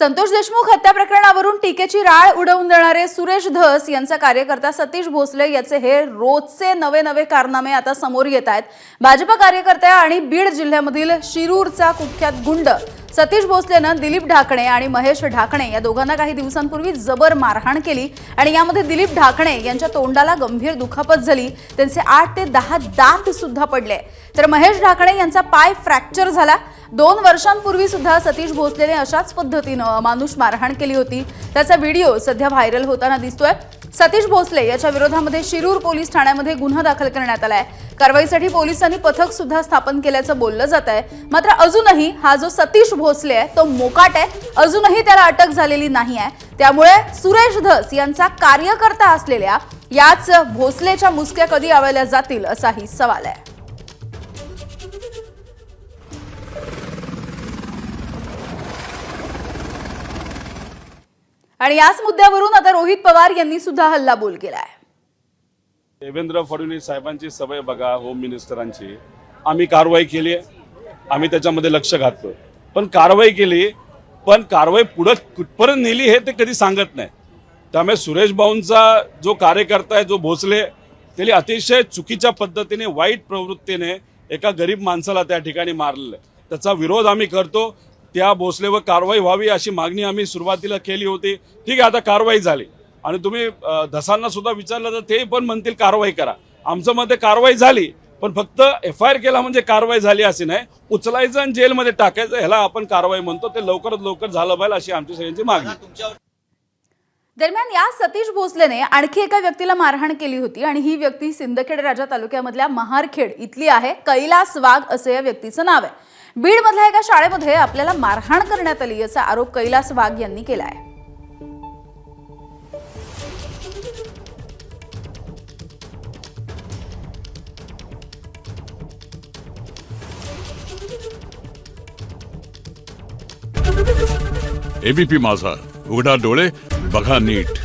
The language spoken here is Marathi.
संतोष देशमुख हत्या प्रकरणावरून टीकेची राळ उडवून देणारे सुरेश धस यांचा कार्यकर्ता सतीश भोसले याचे हे रोजचे नवे कारनामे आता समोर येत आहेत। भाजप कार्यकर्त्या आणि बीड जिल्ह्यामधील शिरूरचा कुख्यात गुंड सतीश भोसलेनं दिलीप ढाकणे आणि महेश ढाकणे या दोघांना काही दिवसांपूर्वी जबर मारहाण केली आणि यामध्ये दिलीप ढाकणे यांच्या तोंडाला गंभीर दुखापत झाली। त्यांचे 8 ते 10 दात सुद्धा पडले, तर महेश ढाकणे यांचा पाय फ्रॅक्चर झाला। 2 वर्षांपूर्वी सुद्धा सतीश भोसलेने अशाच पद्धतीने अमानुष मारहाण केली होती। त्याचा व्हिडिओ सध्या व्हायरल होताना दिसतोय। सतीश भोसले याच्या विरोधामध्ये शिरूर पोलीस ठाण्यामध्ये गुन्हा दाखल करण्यात आलाय। कारवाईसाठी पोलिसांनी पथक सुद्धा स्थापन केल्याचं बोललं जात आहे। मात्र अजूनही हा जो सतीश भोसले आहे तो मोकाट आहे, अजूनही त्याला अटक झालेली नाही आहे। त्यामुळे सुरेश धस यांचा कार्यकर्ता असलेल्या याच भोसलेच्या मुसक्या कधी आवळल्या जातील असाही सवाल आहे। आणि याच मुद्द्यावरून आता रोहित पवार यांनी सुद्धा हल्लाबोल केलाय। देवेंद्र फडणवीस साहेबांची सवय बघा, होम मिनिस्टरांची, आम्ही कारवाई केली, आम्ही त्याच्यामध्ये लक्ष घातलं, पण कारवाई केली, पण कारवाई पुढे कुठपर्यंत नेली हे ते कधी सांगत नाही। त्यामुळे सुरेश भाऊंचा जो कार्यकर्ता आहे, जो भोसले, त्याने अतिशय चुकीच्या पद्धतीने, वाईट प्रवृत्तीने एका गरीब माणसाला त्या ठिकाणी मारलेलं आहे। त्याचा विरोध आम्ही करतो। त्या भोसलेवर कारवाई व्हावी अशी मागणी आम्ही सुरुवातीला केली होती। ठीक आहे, आता कारवाई झाली आणि तुम्ही धसांना सुद्धा विचारलं तर ते पण म्हणतील कारवाई करा। आमचं मत कारवाई झाली, पण फक्त FIR केला म्हणजे कारवाई झाली असे नाही, उचलायचं आणि जेलमध्ये टाकायचं, ह्याला आपण कारवाई म्हणतो। ते लवकरात लवकर झालं पाहिजे अशी आमची सगळ्यांची मागणी। दरम्यान या सतीश भोसलेने आणखी एका व्यक्तीला मारहाण केली होती आणि ही व्यक्ती सिंदखेड राजा तालुक्यामधल्या महारखेड इथली आहे। कैलास वाघ असे या व्यक्तीचं नाव आहे। बीड मधल्या एका शाळेमध्ये आपल्याला मारहाण करण्यात आली असा आरोप कैलास वाघ यांनी केला आहे। ABP माझा, उघडा डोळे बघा नीट।